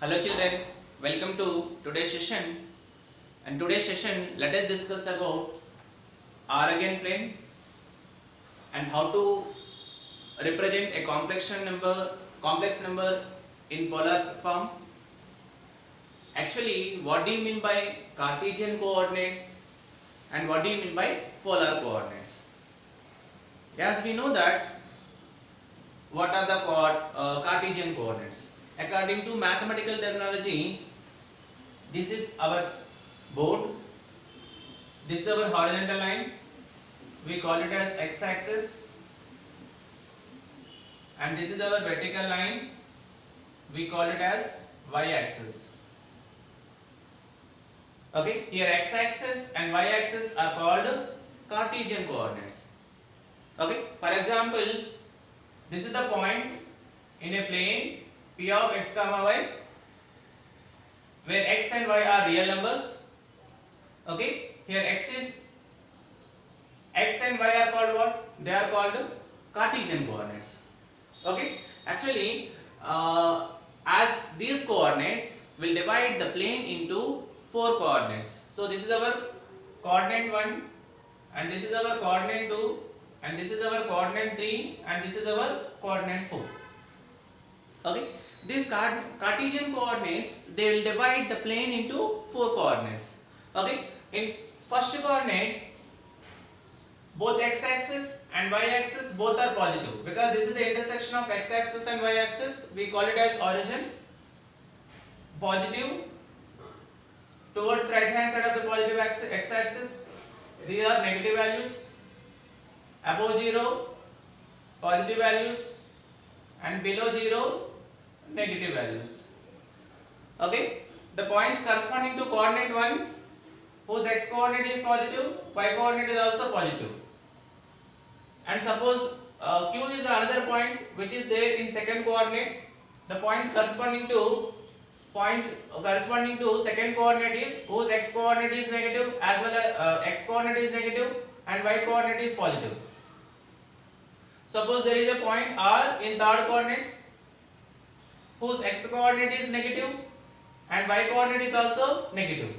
Hello children, welcome to today's session. And today's session, let us discuss about Argand plane and how to represent a complex number in polar form. Actually, what do you mean by Cartesian coordinates and what do you mean by polar coordinates? As we know that, what are the Cartesian coordinates? According to mathematical terminology, this is our board, this is our horizontal line, we call it as x-axis, and this is our vertical line, we call it as y-axis. Okay, here x-axis and y-axis are called Cartesian coordinates. Okay, for example, this is the point in a plane P of x comma y, where x and y are real numbers. Okay, here x and y are called what? They are called Cartesian coordinates. Okay, actually, as these coordinates will divide the plane into 4 coordinates. So this is our coordinate 1, and this is our coordinate 2, and this is our coordinate 3, and this is our coordinate 4. Okay, these Cartesian coordinates, they will divide the plane into 4 coordinates. Okay, in first coordinate, both x-axis and y-axis both are positive, because this is the intersection of x-axis and y-axis. We call it as origin. Positive towards right hand side of the positive x-axis, these are negative values. Above 0, positive values, and below 0, negative values. Okay, the points corresponding to coordinate 1, whose x coordinate is positive, y coordinate is also positive. And suppose Q is another point which is there in second coordinate. The point corresponding to second coordinate is whose x coordinate is negative, as well as x coordinate is negative and y coordinate is positive. Suppose there is a point R in third coordinate whose x coordinate is negative and y coordinate is also negative.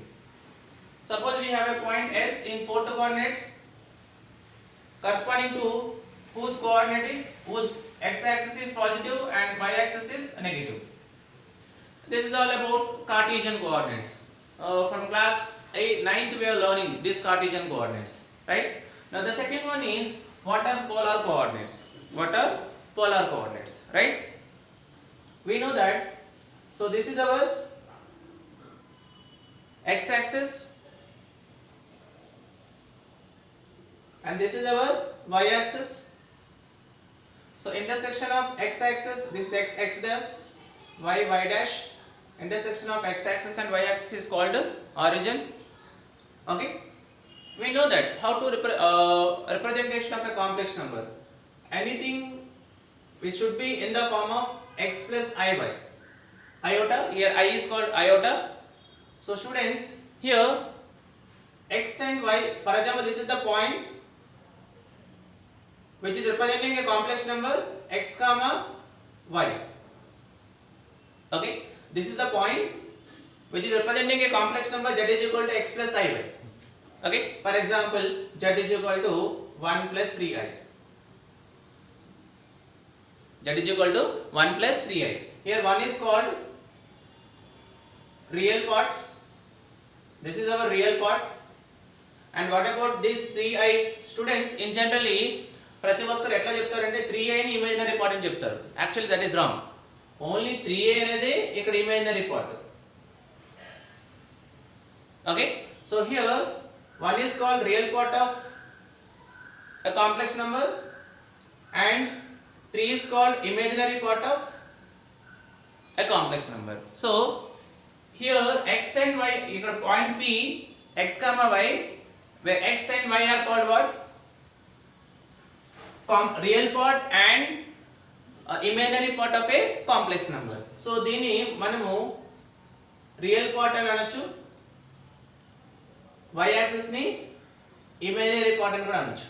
Suppose we have a point S in fourth coordinate corresponding to whose x axis is positive and y axis is negative. This is all about Cartesian coordinates. From class 9th we are learning these Cartesian coordinates, right? Now the second one is, what are polar coordinates? What are polar coordinates, right? We know that. So this is our x-axis and this is our y-axis. So intersection of x-axis, this is x dash, y dash. Intersection of x-axis and y-axis is called origin. Okay. We know that how to representation of a complex number. Anything which should be in the form of x plus iy. Iota, here I is called iota. So students, here x and y, for example, this is the point which is representing a complex number x comma y. Okay, this is the point which is representing a complex number z is equal to x plus iy. Okay, for example, z is equal to 1 plus 3i. Z is equal to 1 plus 3i. Here 1 is called real part. This is our real part. And what about this 3i? Students, in generally, ప్రతి ఒక్కరు ఎట్లా చెప్తారంటే 3i ని imaginary part అని చెప్తారు. Actually that is wrong. Only 3i అనేది ఇక్కడ imaginary part. Okay, so here 1 is called real part of a complex number and 3 is called imaginary part of a complex number. So here x and y, here point P, x comma y, where x and y are called what? Real part and imaginary part of a complex number. So దీని మనము real part అని అనొచ్చు, y axis ని imaginary part అని కూడా అనొచ్చు.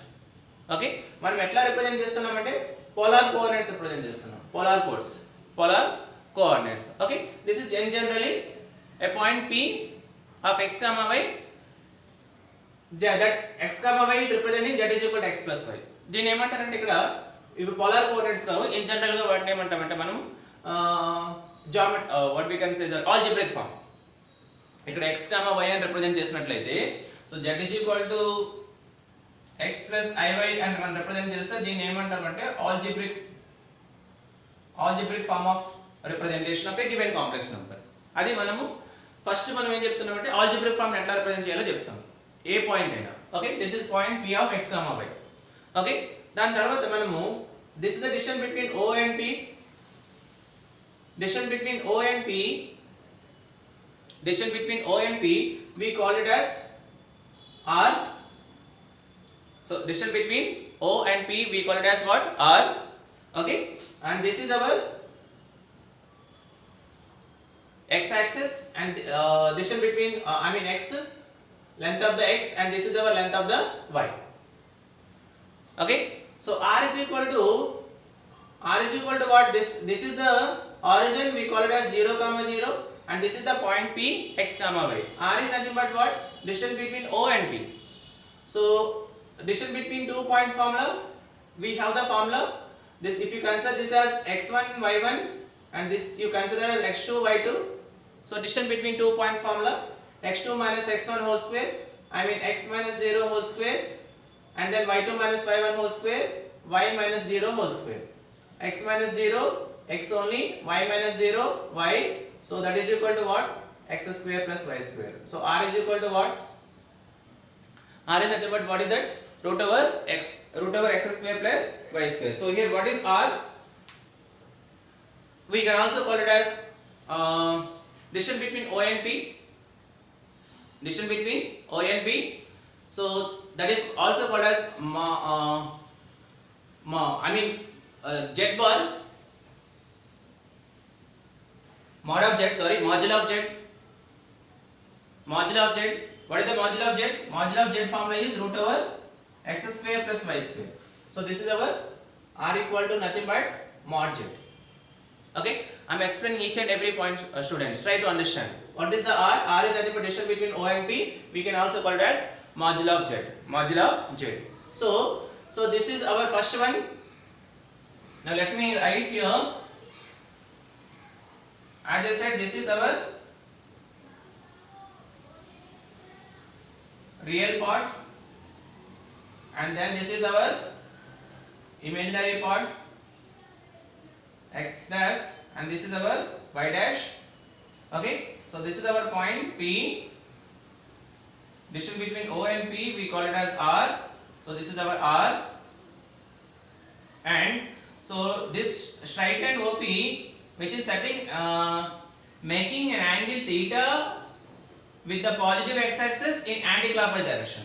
Okay, మనం ఎట్లా రిప్రజెంట్ చేస్తున్నామంటే పోలార్ కోఆర్డినేట్స్ రిప్రజెంట్ చేస్తున్నాం. Polar coordinates. Okay, this is generally a point P of x comma y, that x comma y is representing z is equal to x plus y. దీని ఏమంటారంటే ఇక్కడ ఇవి polar coordinates కావు. In general గా వాటిని ఏమంటామంటే మనం what we can say the algebraic form. ఇక్కడ x comma y అని రిప్రజెంట్ చేసినట్లయితే so z is equal to x plus iy అని మనం రిప్రజెంట్ చేస్తే దీన్ని ఏమంటామంటే algebraic form of representation of a given complex number. అది మనము ఫస్ట్ మనం ఏం చెప్తున్నామంటే algebraic form ని ఎట్లా రిప్రజెంట్ చేయాలో చెప్తాం ఏ పాయింట్ అయినా. Okay, this is point p of x comma y. Okay, దాని తర్వాత మనము this is the distance between o and p. Distance between o and p we call it as r. So distance between o and p we call it as what? R. Okay, and this is our x axis and distance between x, length of the x, and this is our length of the y. Okay, so r is equal to what? This is the origin, we call it as 0 comma 0, and this is the point P x comma y. R is nothing but what? Distance between O and P. So distance between 2 points formula, we have the formula. This, if you consider this as x1 y1 and this you consider as x2 y2, so distance between 2 points formula, x2 minus x1 whole square, x minus 0 whole square, and then y2 minus y1 whole square, y minus 0 whole square. X minus 0 x only, y minus 0 y, so that is equal to what? X square plus y square. So r is equal to what? R is nothing but what is that? Root over x square plus y square. So here what is r? We can also call it as distance between o and p. Distance between o and p. So that is also called as z bar. Modulo of z. What is the modulo of z? Modulo of z formula is root over x square plus y square. So this is our r equal to nothing but mod z. Okay, I am explaining each and every point, students. Try to understand. What is the r? R is nothing but distance between o and p. We can also call it as modulo of z. Modulo of z. So this is our first one. Now let me write here. As I said, this is our real part, and then this is our imaginary part x dash, and this is our y dash. Okay, so this is our point P. Distance between O and P we call it as R. So this is our R, and so this straight line OP, which is setting making an angle theta with the positive x axis in anti-clockwise direction.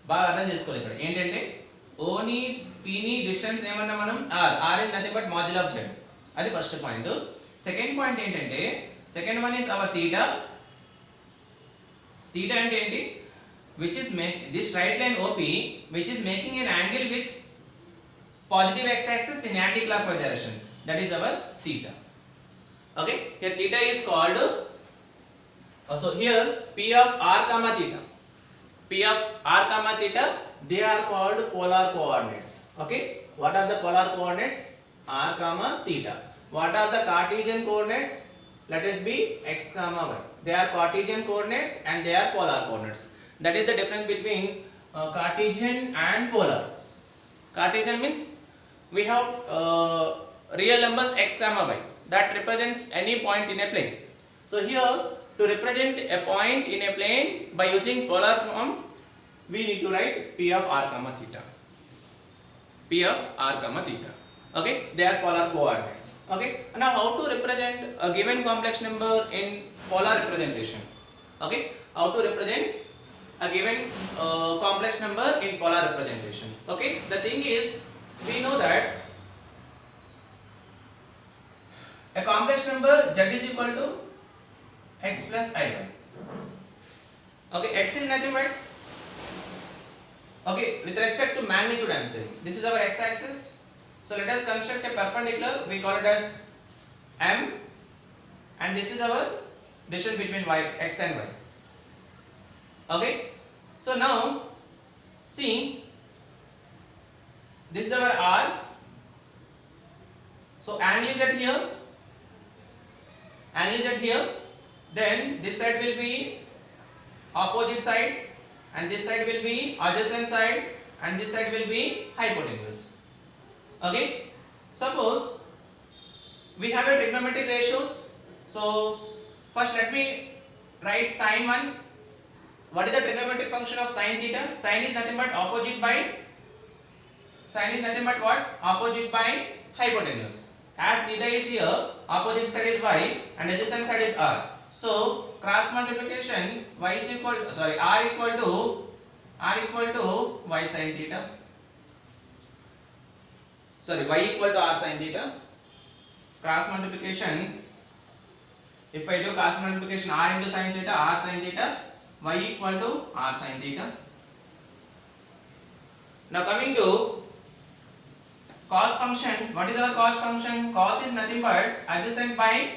బాగా అర్థం చేసుకోవాలి. ఇక్కడ ఏంటంటే O ని P ని distance ఏమన్నా మనం R is nothing but modulo of z. అది ఫస్ట్ పాయింట్. సెకండ్ పాయింట్ ఏంటంటే second one is our theta. Theta అంటే ఏంటి? Which is this right line OP which is making an angle with positive x axis in anti-clockwise direction. That is our theta. Okay, here theta is called so here P of r comma theta, they are called polar coordinates. Okay, what are the polar coordinates? R comma theta. What are the Cartesian coordinates? Let it be x comma y. They are Cartesian coordinates and they are polar coordinates. That is the difference between Cartesian and polar. Cartesian means we have real numbers x comma y that represents any point in a plane. So here to represent a point in a plane by using polar form, we need to write P of r comma theta. P of r comma theta. Okay, they are polar coordinates. Okay, now how to represent a given complex number in polar representation? Okay, how to represent a given complex number in polar representation? Okay, the thing is, we know that a complex number z is equal to x plus iy. Okay, x is nothing but, okay, with respect to magnitude I am saying, this is our x axis. So let us construct a perpendicular, we call it as m, and this is our distance between y, x and y. Okay, so now see, this is our r. So angle is at here, angle is at here, then this side will be opposite side and this side will be adjacent side and this side will be hypotenuse. Okay, suppose we have a trigonometric ratios. So first let me write sin 1. What is the trigonometric function of sin theta? Sin is nothing but opposite by, sin is nothing but what? Opposite by hypotenuse. As theta is here, opposite side is y and adjacent side is r. So cross multiplication, y is equal to, sorry, r equal to y sin theta. Sorry, y equal to r sin theta. Cross multiplication, if I do cross multiplication, r into sin theta, r sin theta, y equal to r sin theta. Now coming to cos function, what is our cos function? Cos is nothing but adjacent by,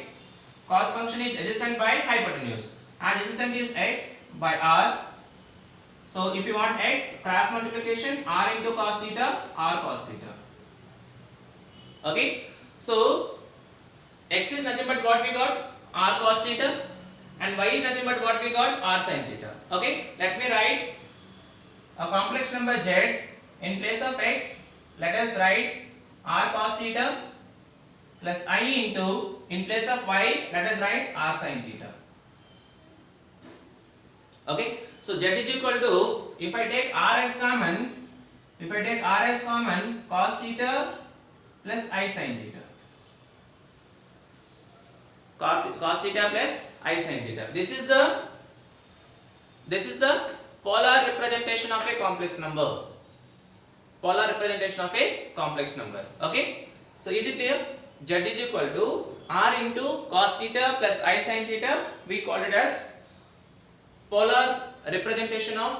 cos function is adjacent by hypotenuse, and adjacent is x by r. So if you want x, cross multiplication, r into cos theta, r cos theta. Okay, so x is nothing but what we got? R cos theta, and y is nothing but what we got? R sin theta. Okay, let me write a complex number z. In place of x, let us write r cos theta plus I into, in place of y, let us write r sin theta. Okay, so z is equal to, if I take r as common, cos theta plus I sin theta. Cos theta plus I sin theta. This is the polar representation of a complex number. Polar representation of a complex number. Okay, so is it clear? Z is equal to r into cos theta plus I sin theta. We call it as polar representation of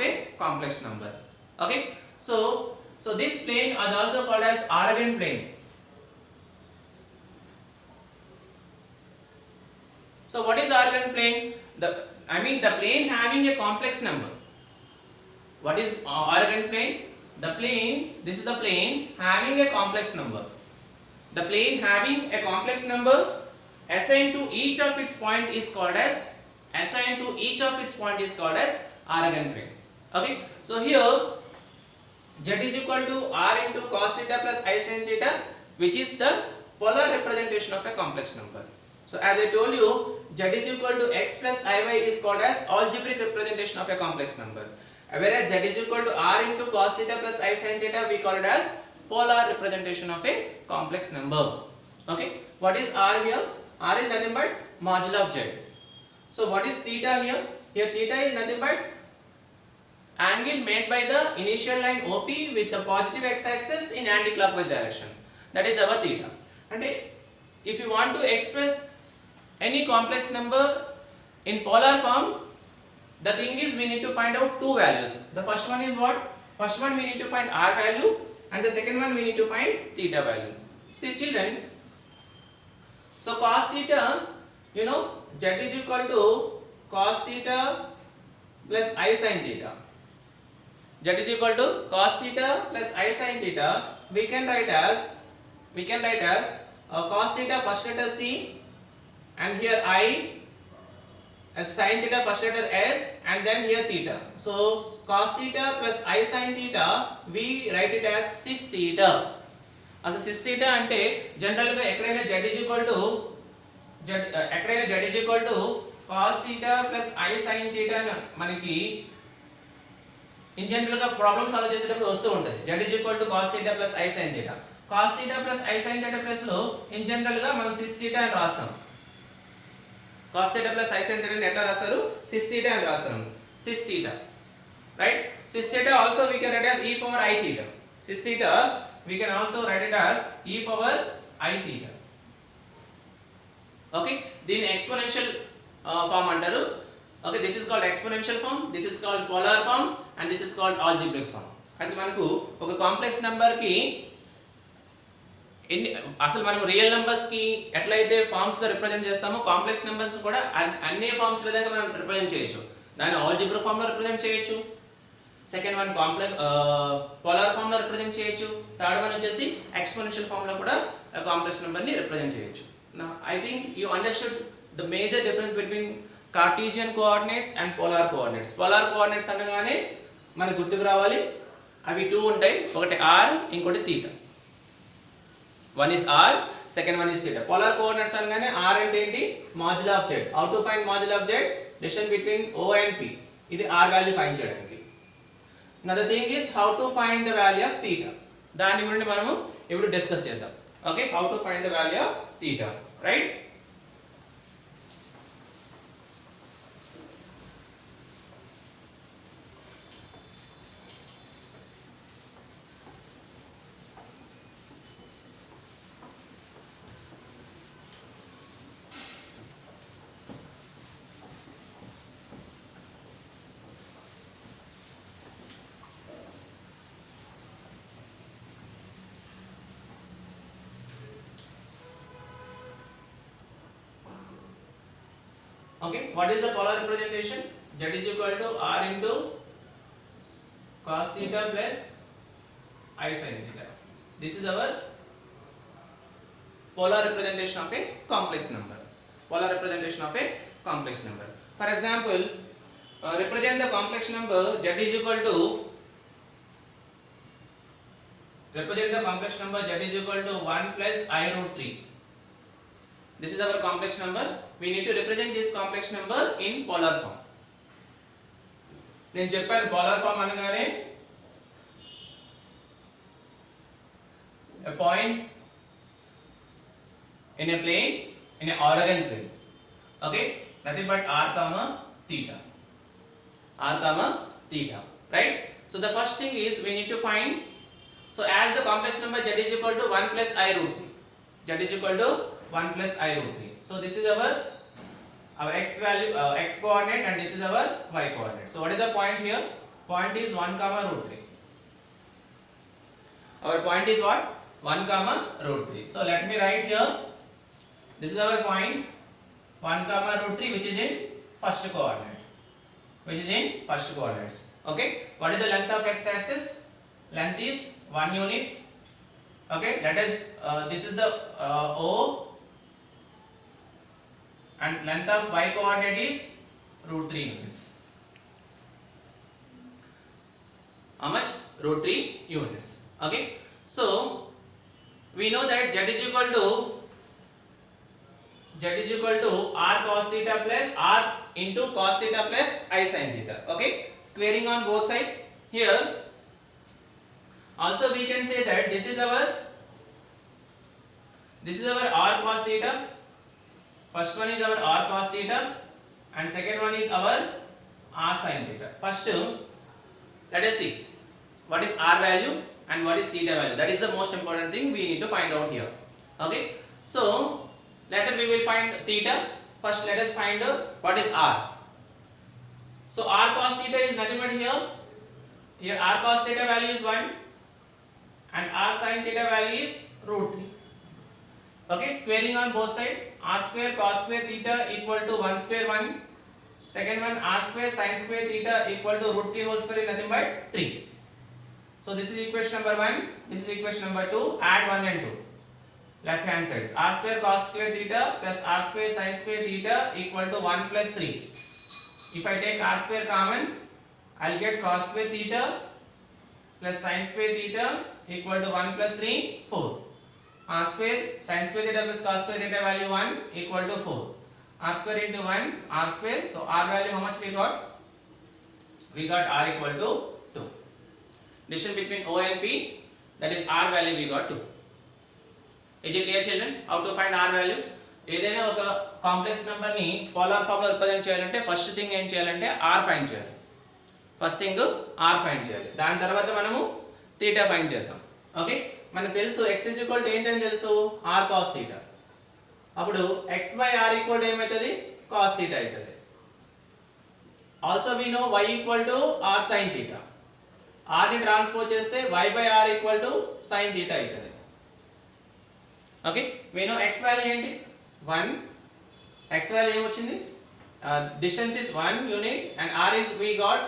a complex number. Okay, so this plane is also called as Argand plane. So what is Argand plane? The plane having a complex number. What is Argand plane? The plane, this is the plane having a complex number. The plane having a complex number assigned to each of its point is called as Argand plane. Okay, so here z is equal to r into cos theta plus I sin theta, which is the polar representation of a complex number. So as I told you, z is equal to x plus iy is called as algebraic representation of a complex number, whereas z is equal to r into cos theta plus I sin theta, we call it as polar representation of a complex number. Okay, what is r here? R is nothing but modulo of z. So what is theta here? Here theta is nothing but angle made by the initial line OP with the positive x-axis in anti-clockwise direction. That is our theta. And if you want to express any complex number in polar form, the thing is we need to find out two values. The first one is what? First one we need to find r value, and the second one we need to find theta value. See children, so cos theta, you know, z is equal to cos theta plus I sin theta. Z is equal to cos theta plus I sin theta. We can write as cos theta first letter C, and here I, as sin theta first letter S, and then here theta. So cos theta plus I sin theta, we write it as cis theta. As cis theta ante general ga ekkadaina z is equal to cos theta plus I sin theta manaki in general గా problem solve చేసేటప్పుడు వస్తూ ఉంటుంది. z is equal to cos theta plus I sin theta. cos theta plus I sin theta plus లో in general గా మనం cis theta అని రాస్తాం. cos theta plus I sin theta ని ఎట్లా రాస్తారు? cis theta అని రాస్తాం. cis theta, right? cis theta also we can write as e power I theta. cis theta we can also write it as e power I theta. Okay, దీని exponential form అంటారు. Okay, this is called exponential form, this is called polar form, and this is called algebraic form. అయితే మనకు ఒక complex number కి ఎన్ని అసలు మనం real నెంబర్స్కి ఎట్లయితే ఫార్మ్స్గా రిప్రజెంట్ చేస్తామో కాంప్లెక్స్ నెంబర్స్ కూడా అన్ని ఫార్మ్స్ విధంగా మనం రిప్రజెంట్ చేయొచ్చు. దాన్ని ఆల్జిబ్రా ఫార్మ్లో రిప్రజెంట్ చేయొచ్చు, సెకండ్ వన్ కాంప్లెక్స్ పోలార్ ఫార్మ్లో రిప్రజెంట్ చేయొచ్చు, థర్డ్ వన్ వచ్చేసి ఎక్స్పోనెన్షియల్ ఫార్మ్లో కూడా కాంప్లెక్స్ నెంబర్ని రిప్రజెంట్ చేయొచ్చు. I think you understood the major difference between Cartesian coordinates and polar coordinates. Polar coordinates అనగానే మనకు గుర్తుకు రావాలి అవి టూ ఉంటాయి, ఒకటి ఆర్ ఇంకోటి theta. One is r, second one is theta. Polar coordinates అనగానే ఆర్ అంటే ఏంటి, modulus of z. How to find modulus of z, distance between O and P. ఇది ఆర్ వాల్యూ ఫైండ్ చేయడానికి. another thing is how to find the value of theta. దాని గురించి మనము ఇప్పుడు discuss చేద్దాం. Okay, how to find the value of theta, right? Okay, what is the polar representation? Z is equal to R into cos theta plus I sin theta. This is our polar representation of a complex number. Polar representation of a complex number. For example, represent the complex number Z is equal to Z is equal to 1 plus I root 3. This is our complex number. We need to represent this complex number in polar form. నేను చెప్పాను polar form అనగానే a point in a plane, in a orogant plane. Okay, nothing but r comma theta. R comma theta, right? So the first thing is we need to find, so as the complex number z is equal to 1 plus I root 3. Z is equal to 1 plus I root 3. So this is our x value, x coordinate, and this is our y coordinate. So what is the point here? Point is 1 comma root 3. Our point is what? 1 comma root 3. So let me write here. This is our point 1 comma root 3, which is in first coordinate. Okay. What is the length of x axis? Length is 1 unit. Okay. Let us. This is the O. And length of y coordinate is root 3 units. How much? Root 3 units. Okay. So we know that z is equal to r cos theta plus r into cos theta plus I sin theta. Okay. Squaring on both sides. Here also we can say that this is our r cos theta. First one is our r cos theta and second one is our r sin theta. First, let us see what is r value and what is theta value. That is the most important thing we need to find out here. Okay. So later we will find theta. First let us find what is r. So r cos theta is nothing but here r cos theta value is 1 and r sin theta value is root 3. Okay, squaring on both sides. R square cos square theta equal to 1 square 1. Second one r square sin square theta equal to root 3 whole square is nothing but 3. So this is equation number 1. This is equation number 2. Add 1 and 2. Left hand sides. R square cos square theta plus r square sin square theta equal to 1 plus 3. If I take r square common, I'll get cos square theta plus sin square theta equal to 1 plus 3, 4. R square sin square theta plus cos square theta value 1 equal to 4. R square into 1 r square. So r value how much we got? We got r equal to 2. Distance between O and P, that is r value we got 2. Is it clear children? How to find r value? ఏదైనా ఒక complex number ని polar form లో represent చేయాలంటే first thing ఏం చేయాలంటే r find చేయాలి. First thing r find చేయాలి. దాని తర్వాత మనము థీటా ఫైండ్ చేద్దాం. ఓకే, మనకు తెలుసు x is equal to ఏంటని తెలుసు, r cos theta. అప్పుడు x by r equal to ఏమవుతుంది, cos theta అవుతుంది. Also we know y equal to r sin theta. r ని ట్రాన్స్పోజ్ చేస్తే y by r equal to sin theta అవుతుంది. Okay we know x value ఏంటి 1 x value ఏమొచ్చింది distance is 1 unit and r is we got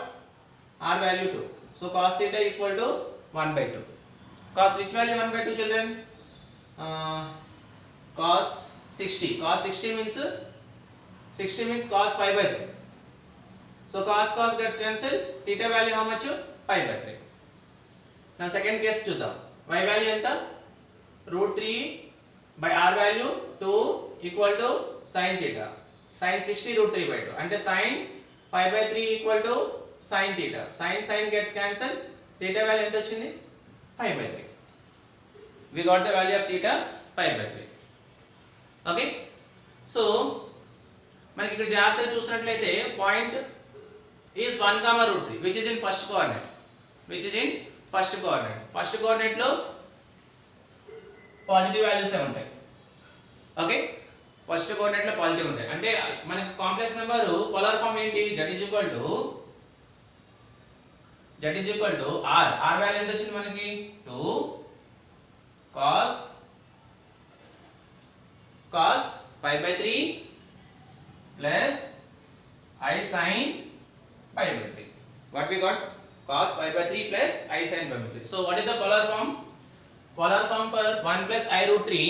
r value 2 so cos theta equal to 1 by 2 cos which value 1 by 2 children cos 60 means cos pi by 3 so cos gets cancelled theta value how much pi by 3 now second case చూద్దాం y value ఎంత root 3 by r value 2 equal to sin theta sin 60 root 3 by 2 అంటే sin pi by 3 equal to sin theta sin gets cancelled theta value ఎంత వచ్చింది pi by 3 we got the value of theta pi by 3 okay so మనకి ఇక్కడ జాగ్రత్తగా చూసినట్లయితే point is 1 comma root 3 which is in first coordinate లో positive values ఏ ఉంటాయి okay first coordinate లో positive ఉంటాయి అంటే మనకి కాంప్లెక్స్ నెంబర్ పోలార్ ఫామ్ ఏంటి z is equal to r value ఎంత వచ్చింది మనకి 2 cos pi by 3 plus I sin pi by 3 what we got cos pi by 3 plus I sin pi by 3 so what is the polar form for 1 plus I root 3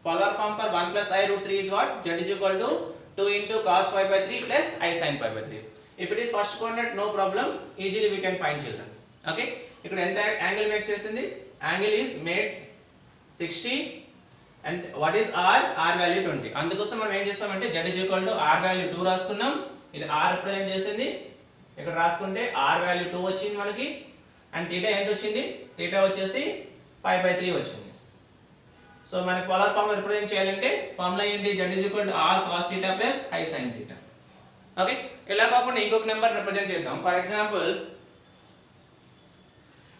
polar form for 1 plus I root 3 is what z is equal to 2 into cos pi by 3 plus I sin pi by 3 if it is first coordinate no problem easily we can find children okay ఇక్కడ ఎంత angle make చేసింది angle is made 60 and what is r value 20 అందుకోసం మనం ఏం చేస్తామంటే z is equal to r value 2 రాసుకున్నాం ఇది r represent చేసింది ఇక్కడ రాసుకుంటే r value 2 వచ్చింది మనకి అండ్ θ ఎంత వచ్చింది θ వచ్చేసి pi by 3 వచ్చింది సో మనకి పోలార్ ఫామ్ రిప్రజెంట్ చేయాలంటే ఫార్ములా ఏంటి z is equal to r cos θ plus I sin θ okay ఇలా కాకుండా ఇంకొక నెంబర్ రిప్రజెంట్ చేద్దాం for example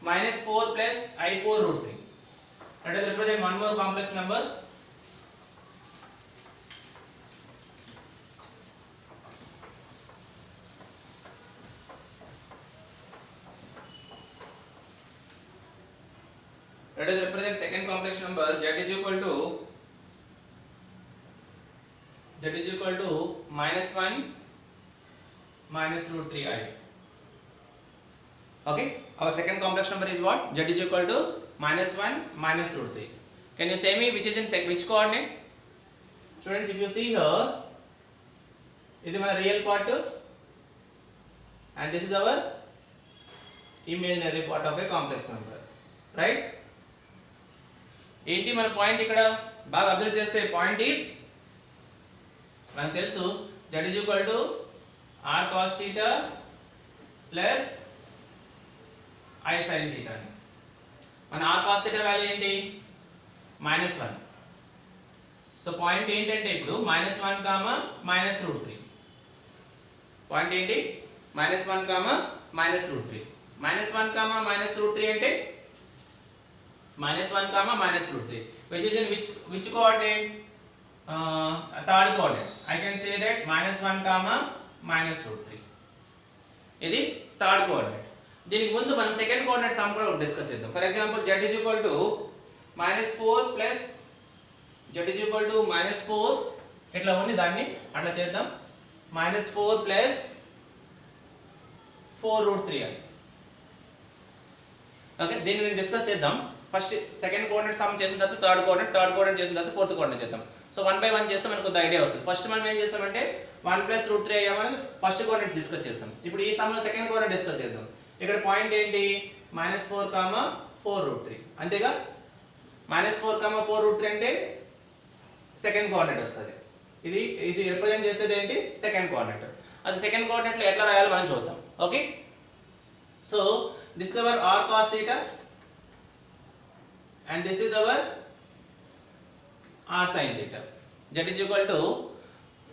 -4 plus I4 root 3 let us represent one more complex number let us represent second complex number z is equal to -1 minus root 3i okay our second complex number is what z is equal to -1 minus root 3 can you say me which is in which coordinate students if you see here ఇది మన real part and this is our imaginary part of a complex number right ఏంటి మన point ఇక్కడ బాగా observe చేస్తే point is మనకు తెలుసు z is equal to r cos theta plus I sin theta మన r cos theta వాల్యూ ఏంటి -1 so point ఏంటంటే ఇప్పుడు -1 కామా -√3 పాయింట్ ఏంటి -1 కామా -√3 -1 కామా -√3 అంటే -1 comma -√3 which is in which coordinate third coordinate I can say that -1 comma -√3 ఇది third coordinate దీనికి ముందు మనం సెకండ్ కోఆర్డినేట్ సమ్ కూడా డిస్కస్ చేద్దాం for example z is equal to -4 plus z is equal to -4 ఇట్లా ఉంది దాన్ని అట్లా చేద్దాం -4 plus 4√3i ఓకే దీన్ని నేను డిస్కస్ చేద్దాం ఫస్ట్ సెకండ్ కోఆర్డినేట్ సమ్ చేసిన తర్వాత థర్డ్ కోఆర్డినేట్ చేసిన తర్వాత ఫోర్త్ కోఆర్డినేట్ చేద్దాం సో 1 by 1 చేస్తే మనకు కొంత ఐడియా వస్తుంది ఫస్ట్ మనం ఏం చేస్తామంటే 1 plus √3i అయ్యామని ఫస్ట్ కోఆర్డినేట్ డిస్కస్ చేస్తాం ఇప్పుడు ఈ సమ్ లో సెకండ్ కోఆర్డినేట్ డిస్కస్ చేద్దాం ఇక్కడ పాయింట్ ఏంటి -4 కామా 4√3 అంతేగా -4 కామా 4√3 అంటే సెకండ్ కోఆర్డినేట్ వస్తుంది ఇది రిప్రజెంట్ చేసేది ఏంటి సెకండ్ కోఆర్డినేట్ అది సెకండ్ కోఆర్డినేట్ లో ఎట్లా రాయాలో మనం చూద్దాం okay so this is hour r cos theta and this is our r sin theta z is equal to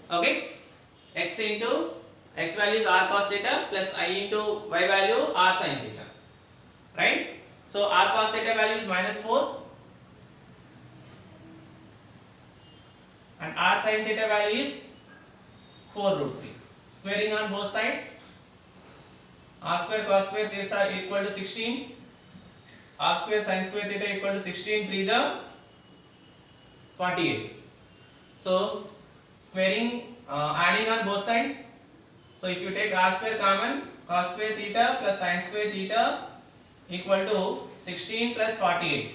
okay x into x value is r cos theta plus I into y value r sin theta right so r cos theta value is -4 and r sin theta value is 4√3 squaring on both sides r square cos square theta equal to 16 r square sin square theta equal to 16 3 the 48. So squaring, adding on both sides. So if you take r square common, cos square theta plus sin square theta equal to 16 plus 48.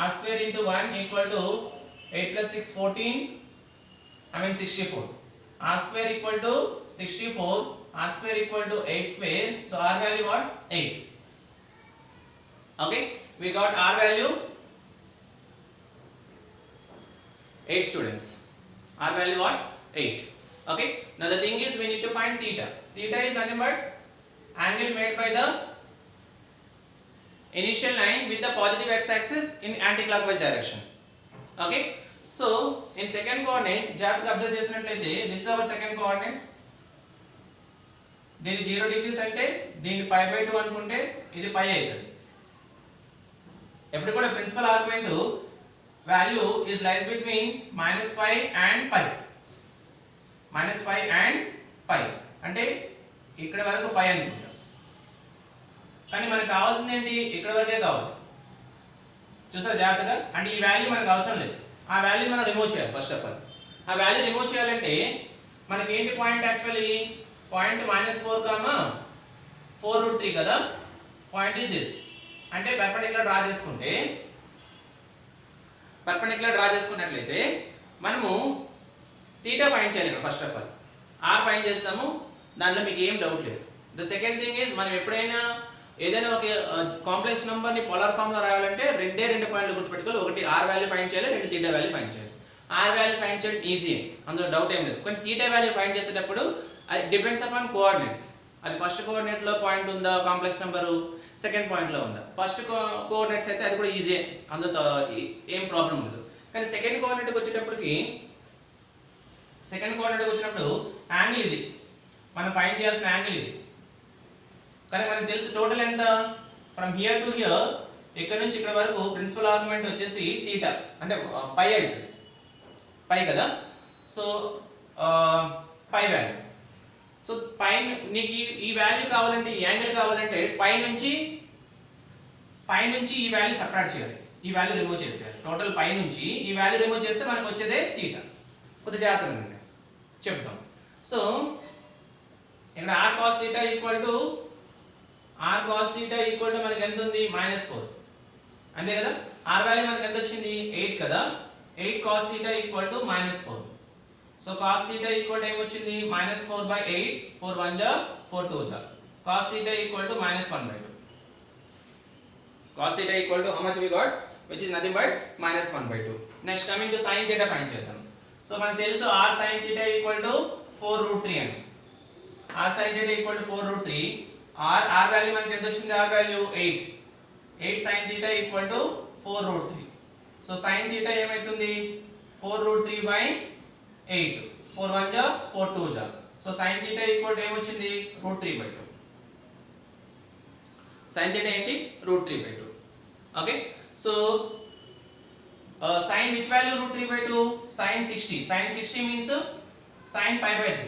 R square into 1 equal to 8 plus 6 14, 64. R square equal to 64, R square equal to 8 square, so R value what? 8. Okay, we got R value 8 students. R value what? 8. Okay, now the thing is we need to find theta. Theta is nothing but angle made by the initial line with the positive x-axis in anti-clockwise direction. Okay, so in second coordinate, జాగ్రత్తగా observe చేసినట్లయితే this is our second coordinate. దీని 0 degrees అంటే దీని pi by 2 అనుకుంటే ఇది pi అవుతుంది. ఎప్పుడు కూడా principal argument value is lies between minus pi and pi. Minus pi and pi అంటే ఇక్కడ వరకు pi అనుకుంటాం. కానీ మనకు కావాల్సింది ఏంటి? ఇక్కడ వరకే కావాలి. చూసారా జాగ్రత్తగా? అంటే ఈ వాల్యూ మనకు అవసరం లేదు. ఆ వాల్యూ మనం రిమూవ్ చేయాలి ఫస్ట్ ఆఫ్ ఆల్. ఆ వాల్యూ రిమూవ్ చేయాలంటే మనకి ఏంటి పాయింట్ యాక్చువల్లీ? పాయింట్ -4, 4√3 కదా. Point is this. అంటే పర్పెండిక్యులర్ డ్రా చేసుకున్నట్లయితే మనము థీటా ఫైండ్ చేయాలి ఇక్కడ first of all. R find చేస్తాము, దాంట్లో మీకు ఏం డౌట్ లేదు. ద సెకండ్ థింగ్ ఈజ్ మనం ఎప్పుడైనా ఏదైనా ఒక కాంప్లెక్స్ నెంబర్ ని పోలార్ ఫామ్ లో రాయాలంటే రెండు పాయింట్లు గుర్తుపెట్టుకోవాలి. ఒకటి ఆర్ వాల్యూ ఫైండ్ చేయాలి, రెండు థీటా వాల్యూ ఫైండ్ చేయాలి. ఆర్ వాల్యూ ఫైండ్ చేయడం ఈజీ, అందులో డౌట్ ఏం లేదు. కానీ థీటా వాల్యూ ఫైండ్ చేసేటప్పుడు అది డిపెండ్స్ అపాన్ కోఆర్డినేట్స్. అది ఫస్ట్ కోఆర్డినేట్ లో పాయింట్ ఉందా, కాంప్లెక్స్ నెంబరు సెకండ్ పాయింట్ లో ఉందా. ఫస్ట్ కోఆర్డినేట్స్ అయితే అది కూడా ఈజీ, అందులో ఏం ప్రాబ్లం ఉండదు. కానీ సెకండ్ కోఆర్డినేట్కి వచ్చినప్పుడు యాంగిల్ ఇది మనం ఫైండ్ చేయాల్సిన యాంగిల్ ఇది. కానీ మనకు తెలుసు టోటల్ ఎంత? ఫ్రమ్ హియర్ టు హియర్, ఇక్కడ నుంచి ఇక్కడ వరకు ప్రిన్సిపల్ ఆర్గ్యుమెంట్ వచ్చేసి థీటా అంటే పై అవుతుంది, పై కదా. So pi value. So pi నీకు ఈ వాల్యూ కావాలంటే, ఈ యాంగిల్ కావాలంటే పై నుంచి ఈ వాల్యూ సపరేట్ చేయాలి, ఈ వాల్యూ రిమూవ్ చేసేయాలి. టోటల్ పై నుంచి ఈ వాల్యూ రిమూవ్ చేస్తే మనకు వచ్చేదే థీటా. కొద్దిగా జాగ్రత్తగా చెప్తాం. సో ఇక్కడ r cos theta equal to మనకి ఎంత ఉంది? -4. అంతే కదా. r వాల్యూ మనకి ఎంత వచ్చింది? 8 కదా. 8 cos theta equal to -4. So cos theta equal to ఏమొచ్చింది? -4/8. 4 1 జా 4 2 జా. cos theta equal to -1/2. cos theta equal to how much we got, which is nothing but -1/2. Next coming to sin theta find చేద్దాం. So మనకు తెలుసు r sin theta equal to 4√3 అని. r sin theta equal to 4√3. r value మనకి ఎంత వచ్చింది? r value 8. 8 sin theta equal to 4√3. So sin theta ఏమైతుంది? 4√3/8. 4 1 జా 4 2 జా. So sin theta equal to ఏమొచ్చింది? √3/2. sin theta ఏంటి? √3/2. Okay. So sin which value √3/2? sin 60. sin 60 means sin pi/3.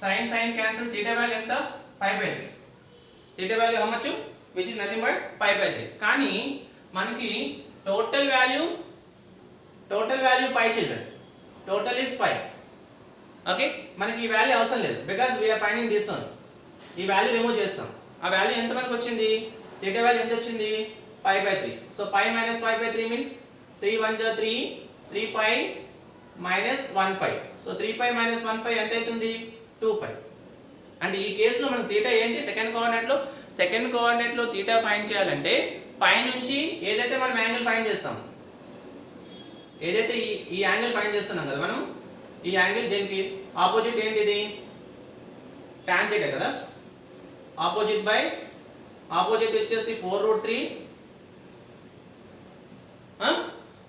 sin cancel, theta value ఎంత? pi/3. theta value how much? which is nothing but pi/3. కానీ మనకి total value pi children. total is pi. Okay, మనకి ఈ value అవసరం లేదు because we are finding this one. ఈ value remove చేస్తాం. ఆ వాల్యూ ఎంత మనకు వచ్చింది? theta వాల్యూ ఎంత వచ్చింది? pi/3. So pi minus pi/3 means 3 1 జా 3, 3 pi minus 1 pi. So 3 pi minus 1 pi ఎంత అవుతుంది? 2 pi. అంటే ఈ కేసులో మనకు థీటా ఏంటి? సెకండ్ కోఆర్డినేట్లో థీటా ఫైండ్ చేయాలంటే పై నుంచి ఏదైతే మనం యాంగిల్ ఫైండ్ చేస్తాం, ఏదైతే ఈ యాంగిల్ ఫైండ్ చేస్తున్నాం కదా మనం, ఈ యాంగిల్ దేనికి ఆపోజిట్ ఏంటి? ఇది tan theta కదా. ఆపోజిట్ వచ్చేసి 4√3.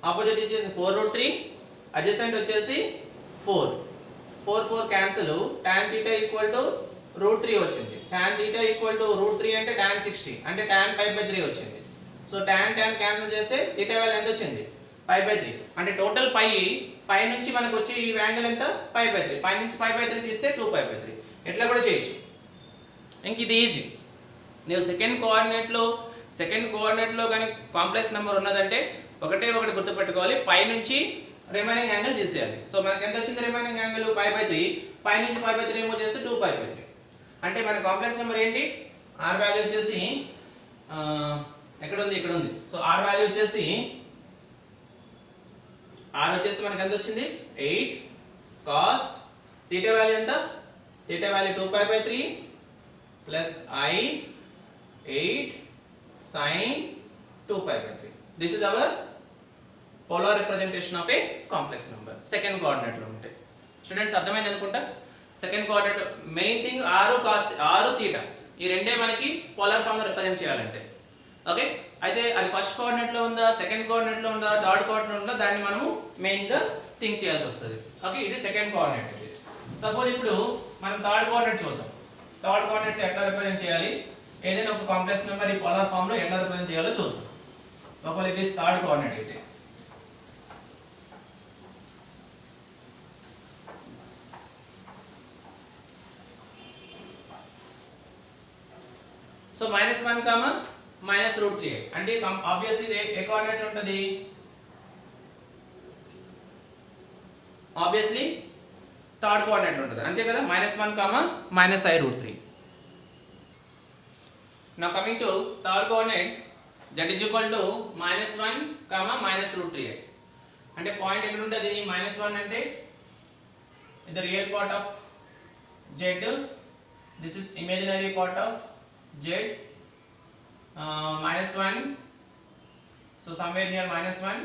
ఆపోజిట్ వచ్చేసి 4√3, అడ్జసెంట్ వచ్చేసి 4 cancel. tan theta equal to √3 వచ్చింది. tan theta ఈక్వల్ టు √3 అంటే tan 60 అంటే tan pi/3 వచ్చింది. సో tan క్యాన్సిల్ చేస్తే theta వాల్యూ ఎంత వచ్చింది? pi/3. అంటే టోటల్ పై నుంచి మనకు వచ్చే ఈ యాంగిల్ ఎంత? pi/3. పై నుంచి pi/3 తీస్తే 2 pi/3. ఎట్లా కూడా చేయొచ్చు. ఇంక ఇది ఈజీ. నేను సెకండ్ కోఆర్డినేట్లో సెకండ్ కోఆర్డినేట్లో కానీ కాంప్లెక్స్ నెంబర్ ఉన్నదంటే ఒకటే ఒకటి గుర్తుపెట్టుకోవాలి, పై నుంచి రిమైనింగ్ యాంగిల్ తీసేయాలి. సో మనకి ఎంత వచ్చింది రిమైనింగ్ యాంగిల్ π/3, పై నుంచి π/3 రిమూవ్ చేస్తే 2π/3. అంటే మన కాంప్లెక్స్ నెంబర్ ఏంటి, ఆర్ వాల్యూ వచ్చేసి ఎక్కడ ఉంది, ఇక్కడ ఉంది. సో ఆర్ వాల్యూ వచ్చేసి మనకి ఎంత వచ్చింది 8 cos θ వాల్యూ ఎంత, θ value 2π/3 plus I 8 sin 2π/3. This is our polar representation of a complex number. Second coordinate లో ఉంటాయి. స్టూడెంట్స్ అర్థమైంది అనుకుంటా. సెకండ్ కోఆర్డినేట్ మెయిన్ థింగ్ ఆరు θ ఈ రెండే మనకి పోలార్ ఫామ్ లో రిప్రజెంట్ చేయాలంటే. ఓకే, అయితే అది ఫస్ట్ కోఆర్డినేట్ లో ఉందా, సెకండ్ కోఆర్డినేట్ లో ఉందా, థర్డ్ కోఆర్డినేట్ లో ఉందా, దాన్ని మనము మెయిన్ గా థింక్ చేయాల్సి వస్తుంది. ఓకే, ఇది సెకండ్ కోఆర్డినేట్. సపోజ్ ఇప్పుడు మనం థర్డ్ కోఆర్డినేట్ చూద్దాం. థర్డ్ కోఆర్డినేట్ ఎట్లా రిప్రజెంట్ చేయాలి, ఏదైనా ఒక కాంప్లెక్స్ నెంబర్ ఈ పోలార్ ఫామ్ లో ఎట్లా రిప్రజెంట్ చేయాలో చూద్దాం. ఒకవేళ ఇట్ ఈస్ థర్డ్ కోఆర్డినేట్ అయితే సో -1 కామా -√3 అంటే ఆబ్వియస్లీ ఏ కోఆర్డినేట్ ఉంటుంది, ఆబ్వియస్లీ థర్డ్ కోఆర్డినేట్ ఉంటుంది అంతే కదా, -1 comma -i√3. Now coming to third coordinate, z is equal to -1 comma -√3. అంటే పాయింట్ ఎక్కడ ఉంటుంది, -1 అంటే ఇది real part of z, this is imaginary part of z, -1, so somewhere near -1,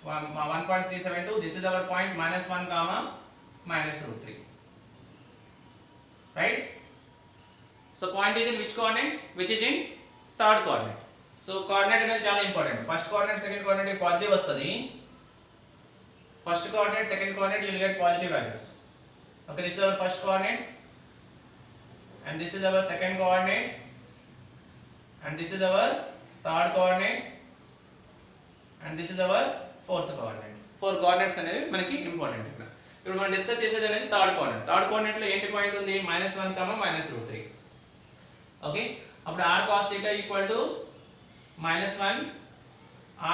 1.372, this is our point -1 comma -√3, right? So point is in which coordinate, which is in third coordinate. So coordinate అనేది చాలా important. First coordinate second coordinate positive వస్తుంది, first coordinate second coordinate you will get positive values. Okay, this is our first coordinate and this is our second coordinate and this is our third coordinate and this is our fourth coordinate. Four coordinates అనేవి మనకి important. ఇప్పుడు మనం discuss చేసేది అనేది third coordinate. Third coordinate లో ఏంటి point ఉంది, -1 comma -√3. Okay, అప్పుడు r cos θ equal to -1,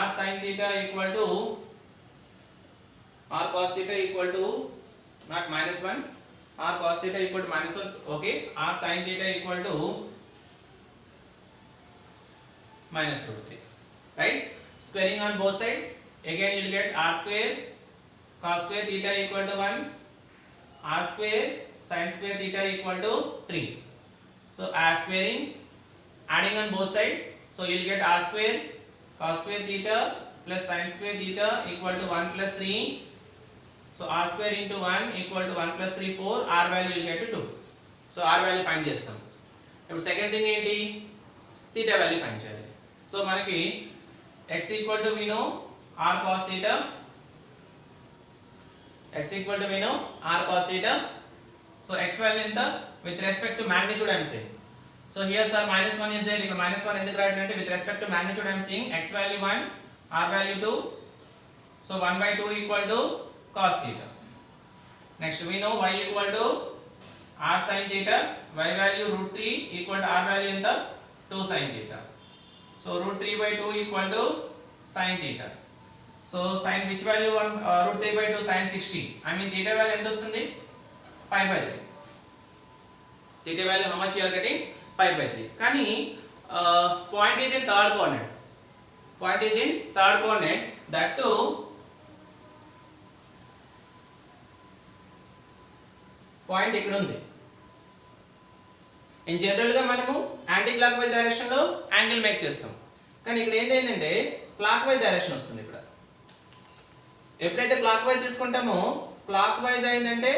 r sin θ equal to r cos θ equal to not -1, r cos θ equal to -1. Okay, r sin θ equal to -√3, right? Squaring on both sides, again you will get r square cos square theta equal to 1, r square sin square theta equal to 3. So as squaring, adding on both sides, so you will get r square cos square theta plus sin square theta equal to 1 plus 3. So r square into 1 equal to 1 plus 3 4, r value you will get to 2. So r value find చేస్తాం. ఇప్పుడు second thing ఏంటి, theta value find చేయాలి. So మనకి x equal to we know r cos theta, x equal to we know r cos theta. So x value ఎంత with respect to magnitude I am saying. So here sir -1 is there, ఇక్కడ -1 ఎందుకు రాయడం అంటే with respect to magnitude I am saying x value 1, r value 2. So 1/2 equal to cos theta. Next we know y equal to r sin theta, y value √3 equal to r value ఎంత 2 sin theta. So √3/2 equal to sin theta. So sin which value, √3/2 sin 60. I mean theta value ఎంత వస్తుంది, π/3. theta value how much you are getting, π/3. కానీ point is in third coordinate, point is in third coordinate, that too point ఇక్కడ ఉంది. In general గా మనము anti clock wise direction low angle make చేస్తాం, కానీ ఇక్కడ ఏంటంటే క్లాక్ వైజ్ డైరెక్షన్ వస్తుంది. ఇక్కడ ఎప్పుడైతే క్లాక్ వైజ్ తీసుకుంటామో, క్లాక్ వైజ్ అయిందంటే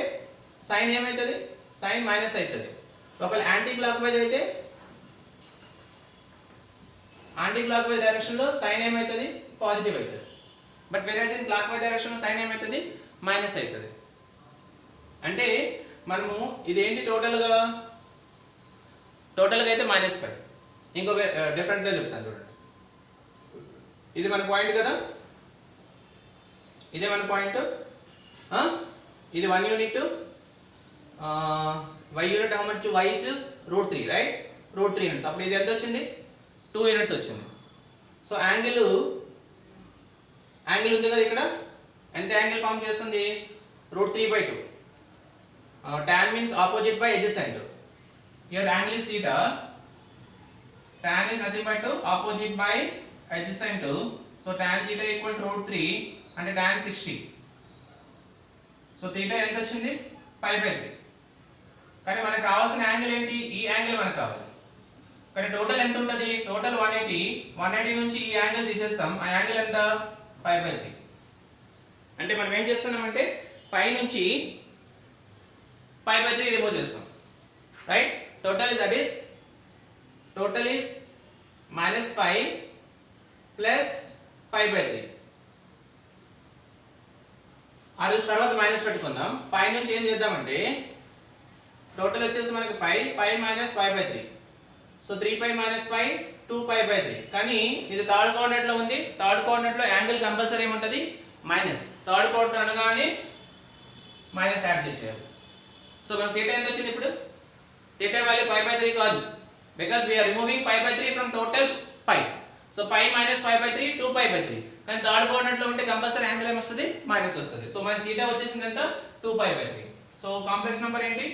సైన్ ఏమవుతుంది, సైన్ మైనస్ అవుతుంది. ఒకవేళ యాంటీ క్లాక్ వైజ్ అయితే యాంటీ క్లాక్ వైజ్ డైరెక్షన్ లో సైన్ ఏమవుతుంది, పాజిటివ్ అవుతుంది. But వేరేజ్ in clock wise direction లో సైన్ ఏమవుతుంది, మైనస్ అవుతుంది. అంటే మనము ఇదేంటి టోటల్గా అయితే -5. ఇంకో డిఫరెంట్గా చెప్తాను చూడండి. ఇది మన పాయింట్ కదా, ఇదే మన పాయింట్, ఇది 1 unit, y unit how much, y is √3, right, √3 units. అప్పుడు ఇది ఎంత వచ్చింది 2 యూనిట్స్ వచ్చింది. సో యాంగిల్ ఉంది కదా ఇక్కడ, ఎంత యాంగిల్ ఫామ్ చేస్తుంది? √3/2. tan means opposite by adjacent. Here angle is theta. Tan is nothing but opposite by adjacent. So tan theta equal to √3 అంటే tan 60. సో theta ఎంత వచ్చింది? π/3. కానీ మనకు కావాల్సిన యాంగిల్ ఏంటి? ఈ యాంగిల్ మనకు కావాలి. కానీ టోటల్ ఎంత ఉంటుంది? టోటల్ 180 నుంచి ఈ యాంగిల్ తీసేస్తాం. ఆ యాంగిల్ ఎంత? π/3. అంటే మనం ఏం చేస్తున్నామంటే పై నుంచి π/3 రిమూవ్ చేస్తాం, రైట్? Total is -5 plus π/3. ఆ రోజు తర్వాత మైనస్ పెట్టుకుందాం. పై నుంచి ఏం చేద్దామంటే టోటల్ వచ్చేసి మనకి π మైనస్ π/3. So 3π minus π 2π/3. కానీ ఇది థర్డ్ కోఆర్డినేట్ లో ఉంది. థర్డ్ కోఆర్డినేట్ లో యాంగిల్ కంపల్సరీ ఏముంటది? మైనస్. థర్డ్ కోఆర్డినేట్ అనగానే మైనస్ యాడ్ చేసేయాలి. సో మనకు θ ఎంత వచ్చింది ఇప్పుడు? θ వాల్యూ π/3 కాదు, because we are removing π/3 from total π. So π minus π/3 2π/3. కానీ థర్డ్ కోఆర్డినేట్ లో ఉంటే కంపల్సరీ యాంగిల్ ఏమొస్తుంది? మైనస్ వస్తుంది. సో మన θ వచ్చేసింది ఎంత? 2π/3. సో కాంప్లెక్స్ నెంబర్ ఏంటి?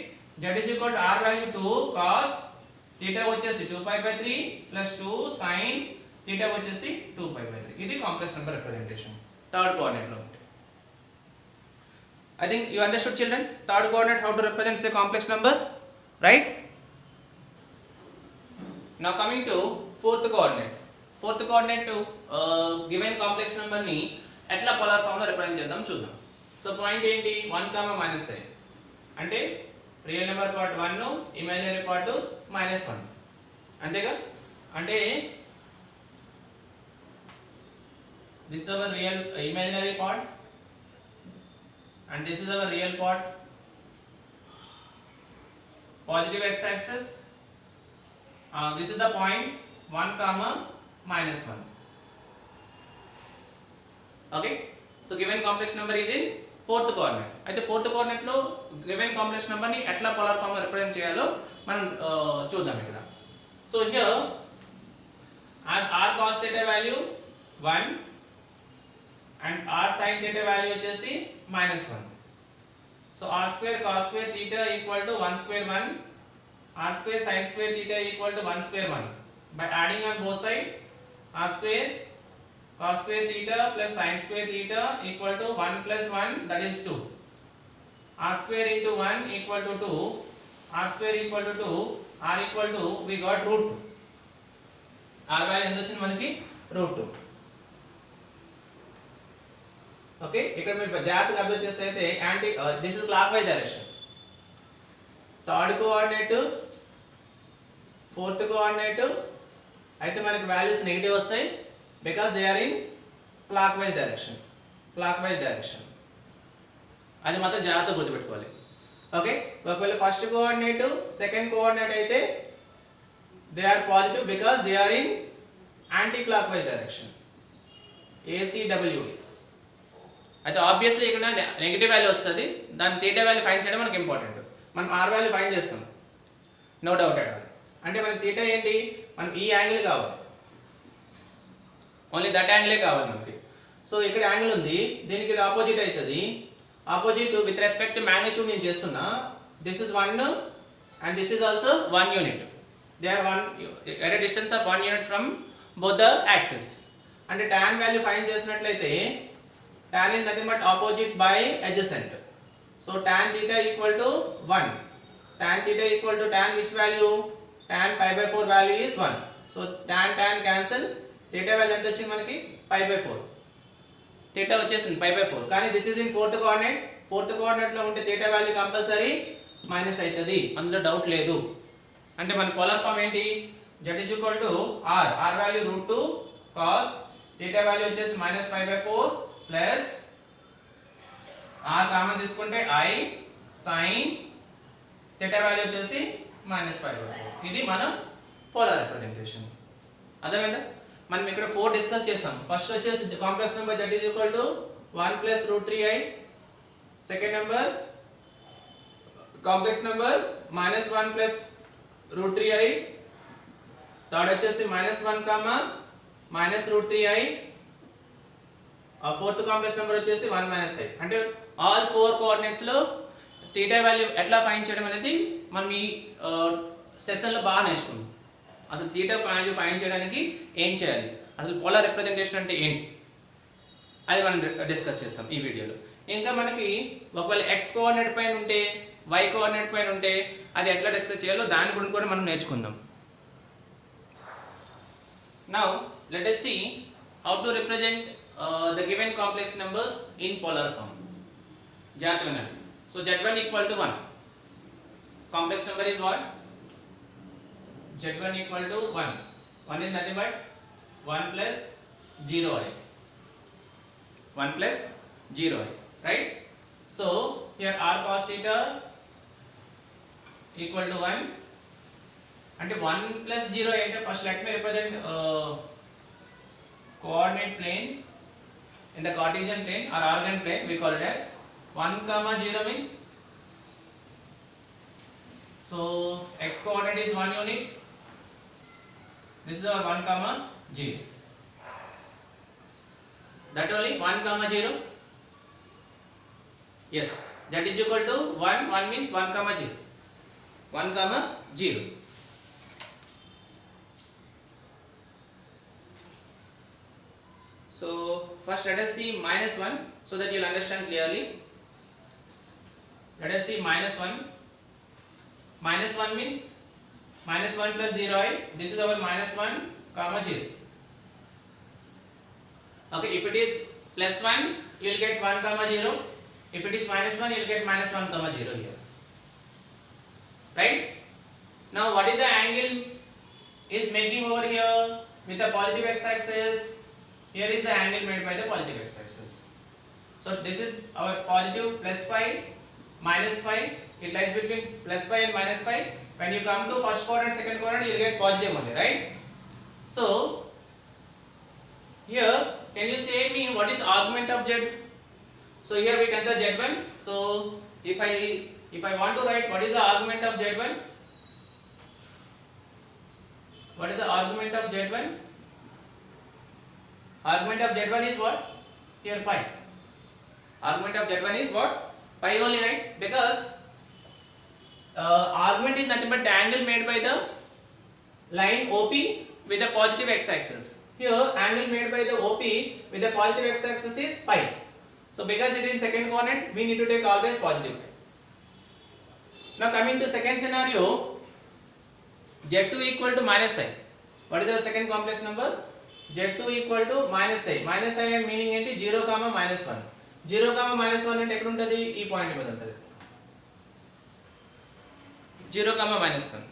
z is equal to r value 2 cos θ వచ్చేసి 2π/3 ప్లస్ 2 sin θ వచ్చేసి 2π/3. ఇది complex number representation third coordinate లో ఉంటే. I think you understood, children, third coordinate how to represent a complex number, right? Now coming to fourth coordinate. Fourth coordinate to given complex number ni etla polar form lo represent cheddam chuddam. So point enti 1, -i ante real number part 1 imaginary part -1 antega. Ante this is our real imaginary part and this is our real part. Positive x-axis, this is the point 1, -1. Okay, so given complex number is in fourth coordinate. అయితే fourth coordinate లో given complex number ని ఎట్లా polar form లో represent చేయాలో మనం చూద్దాం ఇక్కడ. So here as r cos theta value 1 and r sin theta value వచ్చేసి -1. So r square cos square theta equal to 1 square 1, r square sin square theta equal to 1 square 1. By adding on both sides, r square cos square theta plus sin square theta equal to 1 plus 1, that is 2. R square into 1 equal to 2, r square equal to 2, r equal to, we got √2. r value ఎంత వచ్చింది మనకి? √2. Okay, ఇక్కడ మీరు జాగ్రత్తగా observe చేస్తే అయితే anti this is clock wise direction. Third coordinate, fourth coordinate అయితే మనకి వాల్యూస్ నెగిటివ్ వస్తాయి because they are in clock wise direction. అది మాత్రం జాగ్రత్తగా గుర్తుపెట్టుకోవాలి. ఓకే, ఒకవేళ ఫస్ట్ కోఆర్డినేట్ సెకండ్ కోఆర్డినేట్ అయితే they are positive because they are in anti clock wise direction, ACW. అయితే ఆబ్వియస్లీ ఇక్కడ నెగిటివ్ వాల్యూ వస్తుంది, దాని θ వాల్యూ ఫైండ్ చేయడం మనకి ఇంపార్టెంట్. మనం r వాల్యూ ఫైండ్ చేస్తాం, నో డౌట్ అట్ ఆల్. అంటే మనకి θ ఏంటి? మనకి ఈ యాంగిల్ కావాలి, ఓన్లీ దట్ యాంగిలే కావాలి మనకి. సో ఇక్కడ యాంగిల్ ఉంది, దీనికి ఇది ఆపోజిట్ అవుతుంది. Opposite with respect to magnitude నేను చేస్తున్నా. This is 1 and this is also 1 unit. They are 1 at a distance of 1 unit from both the axes. అంటే tan వాల్యూ ఫైండ్ చేసినట్లయితే tan is nothing but opposite by adjacent. So tan theta equal to 1. Tan theta equal to tan which value? Tan π/4 value is 1. So tan cancel. Theta value ఎంత వచ్చింది మనకి? π/4. Theta వచ్చేసింది π/4. కానీ this is in fourth coordinate. Fourth coordinate లో ఉంటే theta value compulsory minus అవుతుంది, అందులో doubt లేదు. అంటే మన పోలార్ ఫామ్ ఏంటి? z is equal to r. r value √2 cos theta value వచ్చేసి -π/4 ప్లస్ r కామన్ తీసుకుంటే i sin theta వాల్యూ వచ్చేసి -π/4. ఇది మన పోలార్ రిప్రజెంటేషన్. అర్థమైందా? మనం ఇక్కడ 4 డిస్కస్ చేసాం. ఫస్ట్ వచ్చేసి complex number z is equal to 1 plus √3i. Second number complex number -1 plus √3i. Third వచ్చేసి -1, -√3i, ఫోర్త్ కాంప్లెక్స్ నెంబర్ వచ్చేసి 1 - i. అంటే ఆల్ 4 కోఆర్డినేట్స్ లో తీటా వాల్యూ ఎట్లా ఫైండ్ చేయడం అనేది మనం ఈ సెషన్లో బాగా నేర్చుకున్నాం. అసలు తీటా వాల్యూ ఫైండ్ చేయడానికి ఏం చేయాలి, అసలు పోలార్ రిప్రజెంటేషన్ అంటే ఏంటి, అది మనం డిస్కస్ చేస్తాం ఈ వీడియోలో. ఇంకా మనకి ఒకవేళ x కోఆర్డినేట్ పైన ఉంటే, y కోఆర్డినేట్ పైన ఉంటే అది ఎట్లా డిస్కస్ చేయాలో దాని గురించి కూడా మనం నేర్చుకుందాం. Now let us see how to represent the given complex numbers in polar form. జాగ్రత్తగా వినండి. So z1 equal to 1. Complex number is what? z1 equal to 1. 1 is nothing but 1 plus 0i. 1 plus 0i. Right? So here r cos theta equal to 1. అంటే 1 plus 0 అంటే first let me represent coordinate plane in the Cartesian plane or organ plane. We call it as 1, 0 means, so x coordinate is 1 unit. This is our 1, 0. That only 1, 0. Yes, that is equal to 1. 1 means 1, 0. 1, 0. So first let us see -1 so that you will understand clearly. Let us see -1. -1 means -1 plus 0i. This is our -1, 0. Okay, if it is +1 you will get 1, 0. If it is -1 you will get -1, 0 here. Right? Now what is the angle is making over here with the positive x-axis? Here is the angle made by the positive x-axis. So this is our positive +5, -5. It lies between +5 and -5. When you come to first quadrant, second quadrant, you will get positive only, right? So here, can you say me what is argument of z? So here we consider z1. So if I want to write what is the argument of z1, what is the argument of z1? Argument of z1 is what? Here pi. Argument of z1 is what? Pi only, right? Because argument is nothing but the angle made by the line OP with the positive x-axis. Here angle made by the OP with the positive x-axis is pi. So because it is in second coordinate, we need to take always positive pi. Now coming to second scenario, z2 equal to -i. What is our second complex number? z2 equal to -i. -i meaning ఏంటి? 0, -1. 0, -1 అంటే ఎక్కడ ఉంటుంది? ఈ point మీద ఉంటుంది. 0, -1.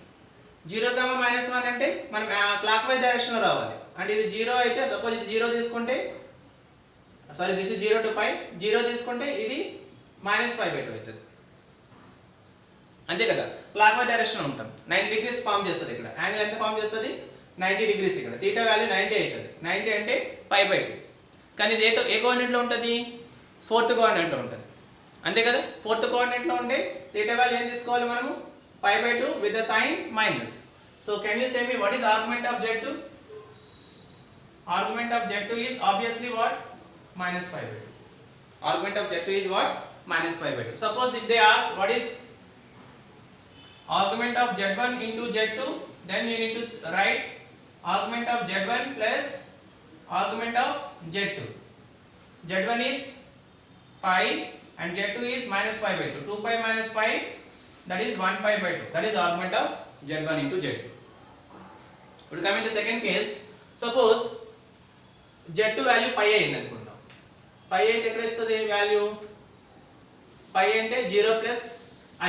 0, -1 అంటే మనం clock wise direction లో రావాలి. అంటే ఇది 0 అయితే సపోజ్ ఇది 0 తీసుకుంటే, sorry this is 0 to pi. 0 తీసుకుంటే ఇది -π/2 అవుతుంది. అంతే కదా? క్లాక్ వైజ్ డైరెక్షన్ లో ఉంటాం. 90 డిగ్రీస్ ఫామ్ చేస్తుంది. ఇక్కడ యాంగిల్ ఎంత ఫామ్ చేస్తుంది? 90 డిగ్రీస్. ఇక్కడ తీటా వాల్యూ 90 అవుతుంది. 90 అంటే π/2. కానీ ఇది ఏ కోఆర్డినేట్ లో ఉంటుంది? ఫోర్త్ కోఆర్డినేట్ లో ఉంటుంది. అంతే కదా? ఫోర్త్ కోఆర్డినేట్ లో ఉంటే తీటా వాల్యూ ఏం తీసుకోవాలి మనము? π/2 with the sign minus. So can you say me what is argument of z2? Argument of z2 is obviously what? -π/2. Argument of z2 is what? -π/2. Suppose if they ask what is argument of z1 into z2, then you need to write argument of z1 plus argument of z2. z1 is pi and z2 is -π/2. 2pi minus pi, that is 1π/2. That is argument of z1 into z2. But coming to second case, suppose z2 value pi అయింది అనుకుందాం. pi అయితే ఎక్కడ ఇస్తుంది value? pi అంటే 0 plus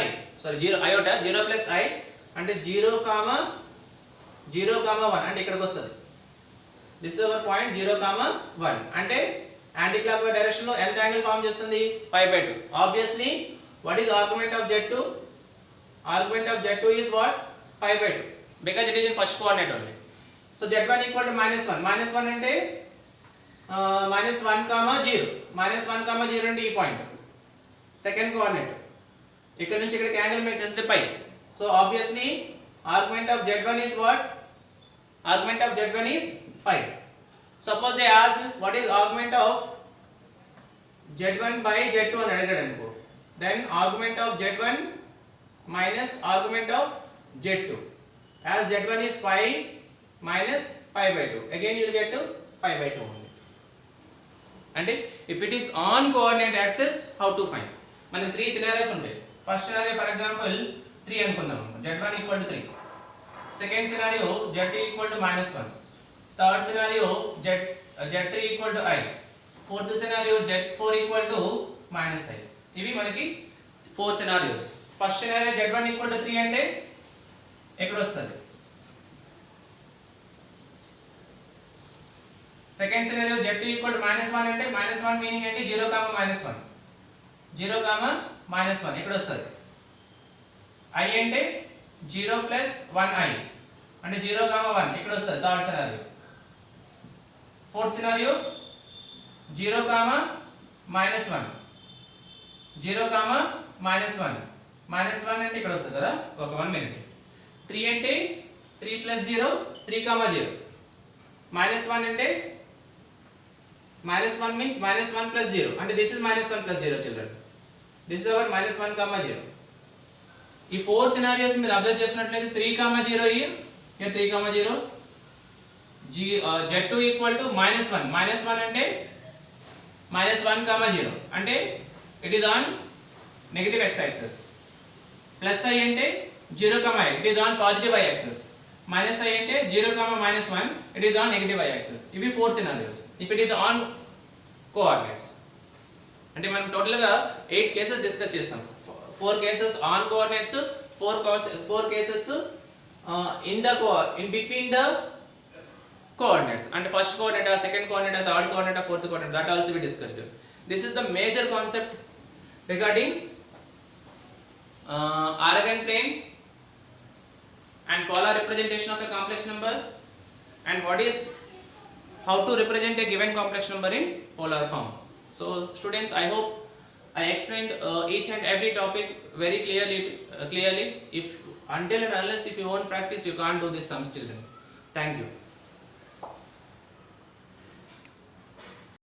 i. Sorry 0 iota 0 plus i అంటే 0, 0, 1 అంటే ఇక్కడికి వస్తుంది. దిస్ ఇస్ అవర్ పాయింట్ 0, 1 అంటే యాంటీ క్లాక్ వైజ్ డైరెక్షన్ లో ఎంత యాంగిల్ ఫామ్ చేస్తుంది? π/2. Obviously what is argument of z2? Argument of z2 is what? π/2 because it is in first coordinate only. So z1 equal to -1. -1 అంటే -1, 0. -1, 0 అంటే ఈ point second coordinate. ఇక్కడ నుంచి ఇక్కడికి angle make చేస్తే pi. So obviously argument of z1 is what? Argument of Z1 is pi. Suppose they asked what is argument of Z1 by Z2 అని అడిగాడు అనుకో, then argument of Z1 minus argument of Z2, as Z1 is pi minus pi by 2, again you will get to pi by 2 only. అంటే if it is on coordinate axis, how to find? మనకి 3 scenarios ఉంటాయి. First scenario for example 3 అనుకుందాం, Z1 equal to 3. Second scenario Z2 equal to -1. Third scenario Z3 equal to I. Fourth scenario Z4 equal to -I. ఇవి మనకి 4 scenarios. First scenario Z1 equal to 3 అంటే ఎక్కడ వస్తుంది? Second scenario Z2 equal to -1 అంటే -1 meaning ఏంటి? 0, -1. 0, -1 ఎక్కడ వస్తుంది? I అంటే 0 plus 1i అంటే 0, 1 ఇక్కడ వస్తుంది థర్డ్ సినారియో. ఫోర్త్ సినారియో 0, -1 0, -1 అంటే ఇక్కడ వస్తుంది కదా, ఒక 1 మినిట్. 3 అంటే 3 plus 0 3, 0. -1 అంటే -1 means -1 plus 0 అంటే this is -1 plus 0 children. This is our -1, 0. ఈ 4 సినారియోస్ మీరు అబ్జర్వ్ చేసినట్లయితే 3, 0 here 3, 0 Z2 equal to -1. -1 అంటే -1, 0 అంటే it is on negative x axis. Plus I అంటే 0, I it is on positive y axis. minus I అంటే 0, -1 it is on negative y axis. ఇవి 4 scenarios if it is on coordinates. అంటే మనం total గా 8 cases discuss చేస్తాం. 4 cases on coordinates, 4 cases in between the coordinates, and first coordinate, second coordinate, third coordinate, fourth coordinate, that also we discussed. This is the major concept regarding Argand plane and polar representation of a complex number, and what is how to represent a given complex number in polar form. So students, I hope I explained each and every topic very clearly. If until and unless if you won't practice, you can't do this sums children. Thank you.